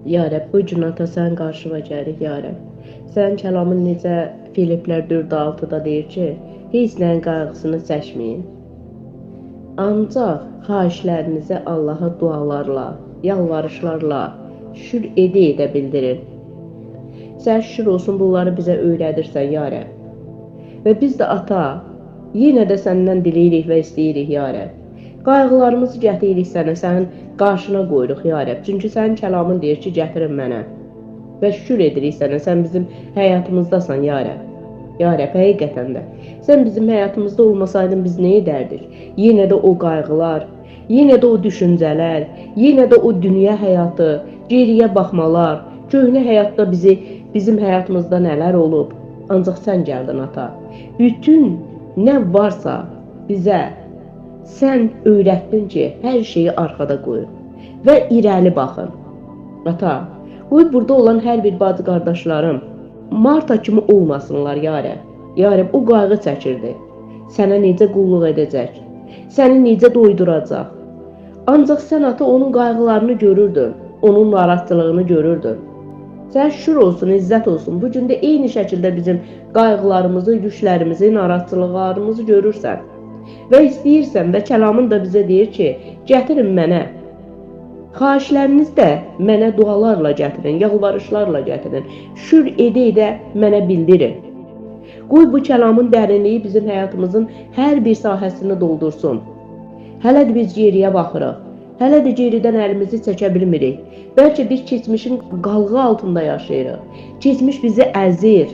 Ya Rəbb, bu gün ata sən qarşıma gəlir, ya Rəbb. Sənin kəlamın necə Filiplər 4:6-da deyir ki, heç nəyin qayğısını çəkməyin. Ancaq xahişlərinizi Allaha dualarla, yalvarışlarla, şükür edə bildirin. Sən şükür olsun bunları bizə öyrədirsən, ya Rəbb. Və biz də ata, yenə də səndən diləyirik və istəyirik, ya Rəbb. Qayğılarımızı gətiririk sənə, sənin qarşına qoyuruq, ya Rəbb. Çünki sənin kəlamın deyir ki, gətirin mənə. Və şükür edirik sənə, sən bizim həyatımızdasan, ya Rəbb. Ya Rəbb, həqiqətən də. Sən bizim həyatımızda olmasaydın biz nə edərdik? Yenə də o qayğılar, yenə də o düşüncələr, yenə də o dünya həyatı, geriyə baxmalar, köhnə həyatda bizim həyatımızda nələr olub? Ancaq sən gəldin, ata. Bütün nə varsa bizə sən öyrətdin ki, hər şeyi arxada qoyun və irəli baxın. Ata, qoy burada olan hər bir bacı qardaşlarım Marta kimi olmasınlar, ya Rəbb. Ya Rəbb, o qayğı çəkirdi. Sənə necə qulluq edəcək? Səni necə doyduracaq? Ancaq sən ata onun qayğılarını görürdün, onun narahatlığını görürdün. Sən şükür olsun, izzət olsun. Bu gün də eyni şəkildə bizim qayğılarımızı, yüklərimizi, narahatçılıqlarımızı görürsən. Və istəyirsən və kəlamın da bizə deyir ki, gətirin mənə. Xahişləriniz də mənə dualarla gətirin, yalvarışlarla gətirin. Şükür edə mənə bildirin. Qoy bu kəlamın dərinliyi bizim həyatımızın hər bir sahəsini doldursun. Hələ də biz geriyə baxırıq. Hələ də geridən əlimizi çəkə bilmirik. Bəlkə bir keçmişin qalğı altında yaşayırıq. Keçmiş bizi əzir.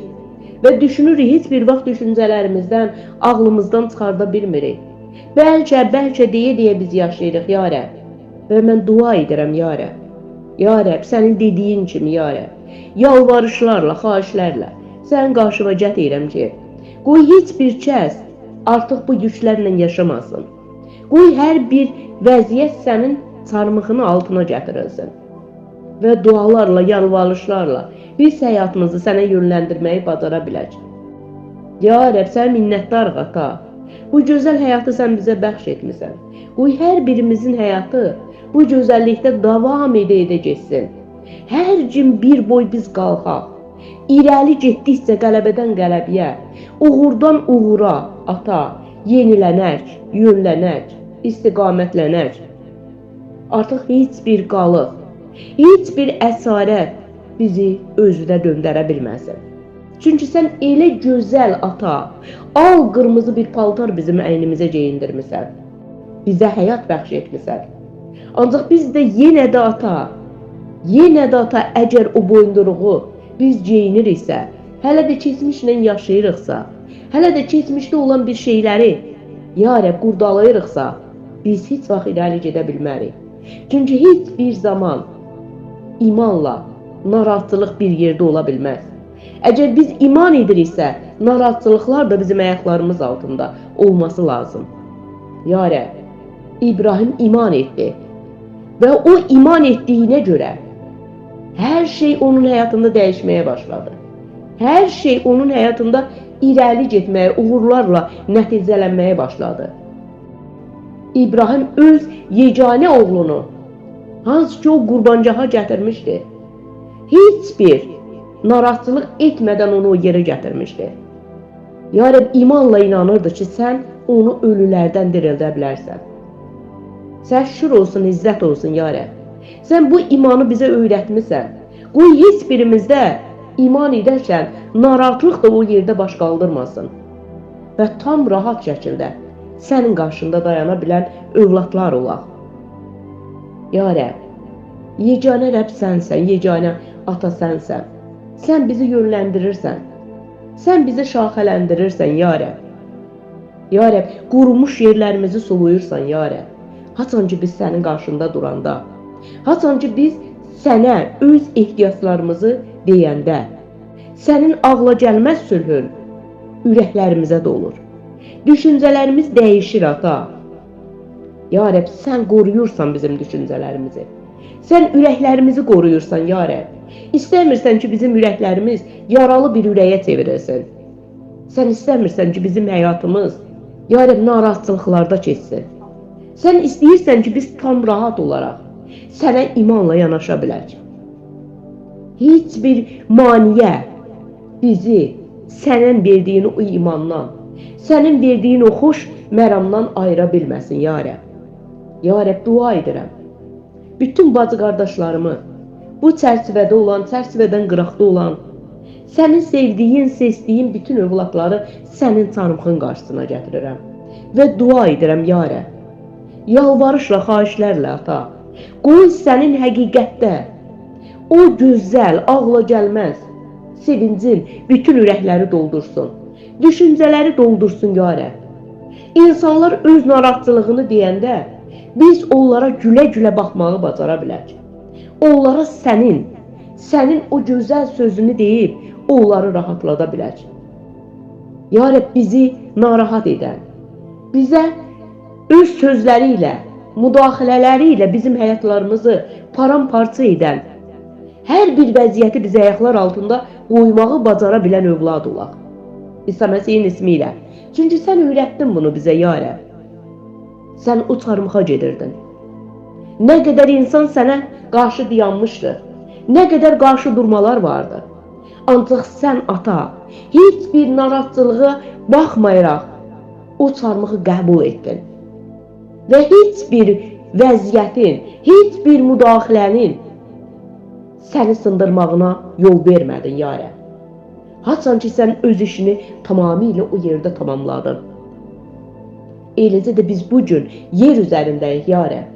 Və düşünürük, heç bir vaxt düşüncələrimizdən, ağlımızdan çıxarda bilmirik. Bəlkə deyə biz yaşayırıq, ya Rəbb. Və mən dua edirəm, ya Rəbb. Ya Rəbb, sənin dediyin kimi, ya Rəbb. Yalvarışlarla, xahişlərlə sənin qarşıma gətirirəm ki, qoy heç bir kəs artıq bu yüklərlə yaşamasın. Qoy hər bir vəziyyət sənin çarmıxının altına gətirilsin. Və dualarla, yalvarışlarla biz həyatımızı sənə yönləndirməyi bacara bilək. Ya Rəbb, sən minnətdarıq, ata. Bu gözəl həyatı sən bizə bəxş etmisən. Qoy hər birimizin həyatı bu gözəllikdə davam edə getsin. Hər gün bir boy biz qalxaq. İrəli getdikcə qələbədən qələbəyə, uğurdan uğura, ata, yenilənək, yönlənək, istiqamətlənək. Artıq heç bir qalıq, heç bir əsarət bizi özünə döndərə bilməsin. Çünki sən elə gözəl, ata, al qırmızı bir paltar bizim əynimizə geyindirmisən. Bizə həyat bəxş etmisən. Ancaq biz də yenə də ata, əgər o boyunduruğu biz geyiniriksə, hələ də keçmişlə yaşayırıqsa, hələ də keçmişdə olan bir şeyləri, ya Rəbb, qurdalayırıqsa, biz heç vaxt irəli gedə bilmərik. Çünki heç bir zaman imanla narahatlıq bir yerdə ola bilməz. Əgər biz iman ediriksə, narahatçılıqlar da bizim ayaqlarımız altında olması lazım. Ya Rəbb, İbrahim iman etdi və o iman etdiyinə görə hər şey onun həyatında dəyişməyə başladı. Hər şey onun həyatında irəli getməyə, uğurlarla nəticələnməyə başladı. İbrahim öz yeganə oğlunu, hansı ki o qurbancağa gətirmişdi, heç bir narahatçılıq etmədən onu o yerə gətirmişdi. Ya Rəbb, imanla inanırdı ki, sən onu ölülərdən dirildə bilərsən. Sən şükür olsun, izzət olsun, ya Rəbb. Sən bu imanı bizə öyrətmisən. Qoy heç birimizdə iman edərkən narahatlıq da o yerdə baş qaldırmasın. Və tam rahat şəkildə sənin qarşında dayana bilən övladlar olaq. Ya Rəbb, yeganə Rəbb sənsən, yeganə ata sənsən. Sən bizi yönləndirirsən. Sən bizi şaxələndirirsən, ya Rəbb. Ya Rəbb, qurumuş yerlərimizi suluyursan, ya Rəbb. Haçan ki biz sənin qarşında duranda, haçan ki biz sənə öz ehtiyaclarımızı deyəndə, sənin ağla gəlməz sülhün ürəklərimizə dolur. Düşüncələrimiz dəyişir, ata. Ya Rəbb, sən qoruyursan bizim düşüncələrimizi. Sən ürəklərimizi qoruyursan, ya Rəbb. İstəmirsən ki bizim ürəklərimiz yaralı bir ürəyə çevrilsin. Sən istəmirsən ki bizim həyatımız, ya Rəbb, narahatçılıqlarda keçsin. Sən istəyirsən ki biz tam rahat olaraq sənə imanla yanaşa bilək. Heç bir maniyə bizi sənin verdiyin o imandan, sənin verdiyin o xoş məramdan ayıra bilməsin, ya Rəbb. Ya Rəbb, dua edirəm. Bütün bacı qardaşlarımı, bu çərçivədə olan, çərçivədən qıraqda olan, sənin sevdiyin, seçdiyin bütün övladları sənin çarmıxın qarşısına gətirirəm. Və dua edirəm, ya Rəbb. Yalvarışla, xahişlərlə, ata, qoy sənin həqiqətdə o gözəl, ağla gəlməz sevincin bütün ürəkləri doldursun. Düşüncələri doldursun, ya Rəbb. İnsanlar öz narahatçılığını deyəndə, biz onlara gülə-gülə baxmağı bacara bilək. Onlara sənin o gözəl sözünü deyib, onları rahatlada bilək. Ya Rəbb, bizi narahat edən, bizə öz sözləri ilə, müdaxilələri ilə bizim həyatlarımızı paramparça edən, hər bir vəziyyəti bizə ayaqlar altında qoymağı bacara bilən övlad olaq. İsa Məsihin ismi ilə. Çünki sən öyrətdin bunu bizə, ya Rəbb. Sən o çarmıxa gedirdin. Nə qədər insan sənə qarşı dayanmışdı, nə qədər qarşı durmalar vardı. Ancaq sən, ata, heç bir narahatçılığa baxmayaraq o çarmıxı qəbul etdin. Və heç bir vəziyyətin, heç bir müdaxilənin səni sındırmağına yol vermədin, ya Rəbb. Haçan ki, sən öz işini tamamilə o yerdə tamamladın. Eləcə də biz bugün yer üzərindəyik, ya Rəbb.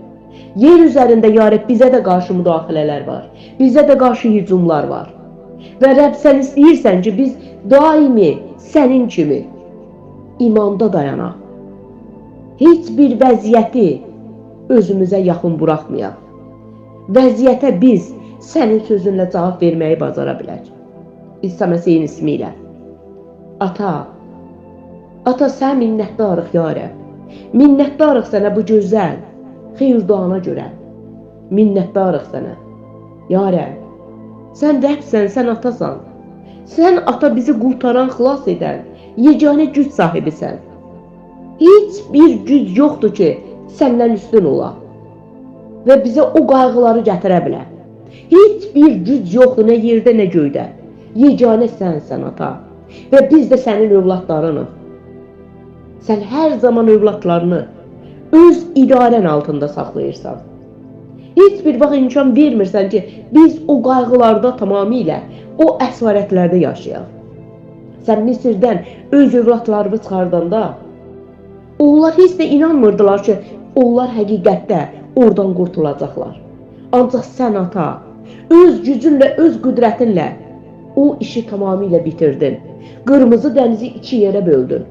Yer üzərində, ya Rəbb, bizə də qarşı müdaxilələr var. Bizə də qarşı hücumlar var. Və Rəbb, sən istəyirsən ki, biz daimi sənin kimi imanda dayanaq. Heç bir vəziyyəti özümüzə yaxın buraxmayaq. Vəziyyətə biz sənin sözünlə cavab verməyi bacara bilək. İsa Məsihin ismi ilə. Ata, sən minnətdarıq, ya Rəbb. Minnətdarıq sənə bu gözəl xeyirduana görə. Minnətdarıq sənə. Ya Rəbb, sən Rəbbsən, sən atasan. Sən ata bizi qurtaran, xilas edən, yeganə güc sahibisən. Heç bir güc yoxdur ki, səndən üstün ola və bizə o qayğıları gətirə bilər. Heç bir güc yoxdur, nə yerdə, nə göydə. Yeganə sənsən, ata. Və biz də sənin övladlarınıq. Sən hər zaman övladlarını öz idarən altında saxlayırsan. Heç bir vaxt imkan vermirsən ki, biz o qayğılarda tamamilə, o əsarətlərdə yaşayaq. Sən Misirdən öz övladlarını çıxardanda, onlar heç də inanmırdılar ki, onlar həqiqətdə oradan qurtulacaqlar. Ancaq sən, ata, öz gücünlə, öz qüdrətinlə o işi tamamilə bitirdin. Qırmızı dənizi iki yerə böldün.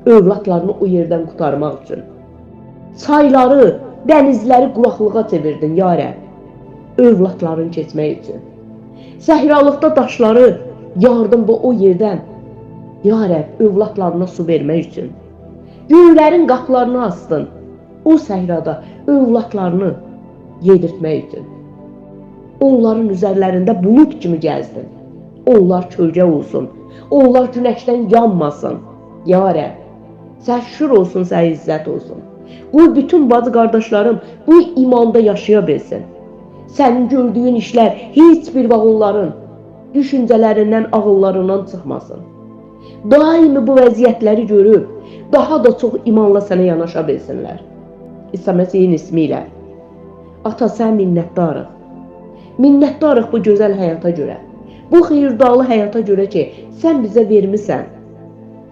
Övladlarını o yerdən qurtarmaq üçün. Çayları, dənizləri quraqlığa çevirdin, ya Rəbb. Övladların keçmək üçün. Səhralıqda daşları yardın bu o yerdən, ya Rəbb, övladlarına su vermək üçün. Göylərin qapılarını astın. O səhrada övladlarını yedirtmək üçün. Onların üzərlərində bulut kimi gəzdin. Onlar kölgə olsun. Onlar günəşdən yanmasın. Ya Rəbb, sən şükür olsun, sən izzət olsun. Qoy bütün bacı qardaşlarım bu imanda yaşaya bilsin. Sənin gördüyün işlər heç bir vaxt onların düşüncələrindən, ağıllarından çıxmasın. Daimi bu vəziyyətləri görüb, daha da çox imanla sənə yanaşa bilsinlər. İsa Məsihin ismi ilə. Ata, sən minnətdarıq. Minnətdarıq bu gözəl həyata görə. Bu xeyirdalı həyata görə ki, sən bizə vermisən.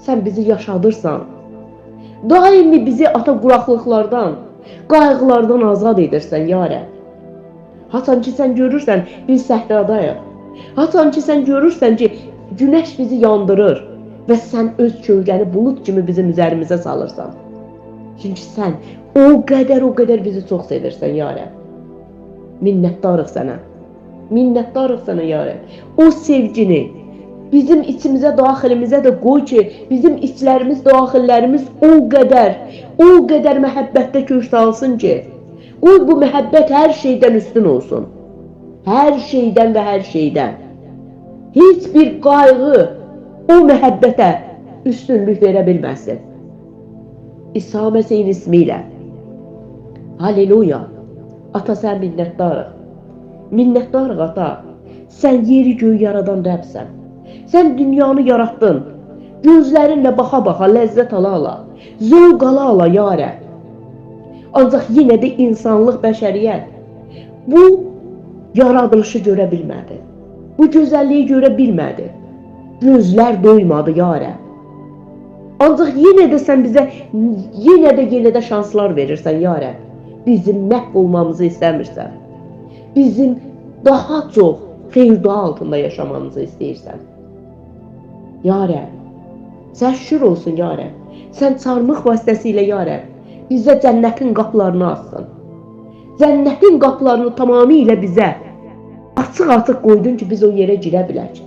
Sən bizi yaşadırsan. Daimi bizi ata quraqlıqlardan, qayğılardan azad edirsən, ya Rəbb. Haçan ki, sən görürsən, biz səhradayıq. Haçan ki, sən görürsən ki, günəş bizi yandırır və sən öz kölgəni bulut kimi bizim üzərimizə salırsan. Çünki sən o qədər bizi çox sevirsən, ya Rəbb. Minnətdarıq sənə. Minnətdarıq sənə, ya Rəbb. O sevgini bizim içimizə, daxilimizə də qoy ki, bizim içlərimiz, daxillərimiz o qədər məhəbbətdə kök salsın ki, qoy bu məhəbbət hər şeydən üstün olsun. Hər şeydən və hər şeydən. Heç bir qayğı o məhəbbətə üstünlük verə bilməsin. İsa Məsihin ismi ilə. Halleluya. Ata, sən minnətdarıq. Minnətdarıq, ata. Sən yeri göğü yaradan Rəbsən. Sən dünyanı yaratdın. Gözlərinlə baxa-baxa, ləzzət ala-ala, zövq ala-ala ya Rəbb. Ancaq yenə də insanlıq, bəşəriyyət bu yaradılışı görə bilmədi. Bu gözəlliyi görə bilmədi. Gözlər doymadı ya Rəbb. Ancaq yenə də sən bizə yenə də şanslar verirsən ya Rəbb. Bizim məhv olmamızı istəmirsən. Bizim daha çox xeyir-dua altında yaşamamızı istəyirsən. Ya Rəbb, sən şükür olsun ya Rəbb. Sən çarmıx vasitəsilə ya Rəbb bizə cənnətin qapılarını açsın. Cənnətin qapılarını tamamilə bizə açıq-açıq qoydun ki, biz o yerə girə bilək.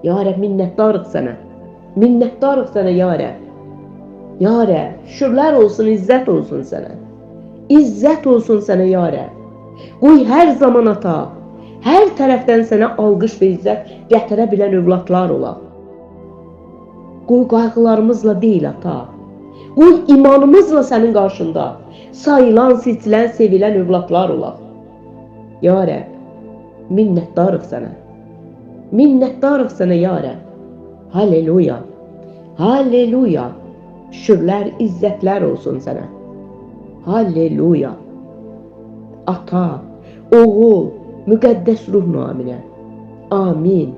Ya Rəbb, minnətdarıq sənə. Minnətdarıq sənə ya Rəbb. Ya Rəbb, şükürlər olsun, izzət olsun sənə. İzzət olsun sənə ya Rəbb. Qoy hər zaman ata, hər tərəfdən sənə alqış və izzət gətirə bilən övladlar olaq. Qoy qayğılarımızla deyil ata. Qoy imanımızla sənin qarşında sayılan, seçilən, sevilən övladlar olaq. Ya Rəbb, minnətdarıq sənə. Minnətdarıq sənə ya Rəbb. Halleluya. Halleluya. Şükürlər, izzətlər olsun sənə. Halleluya. Ata, oğul, müqəddəs ruh naminə. Amin.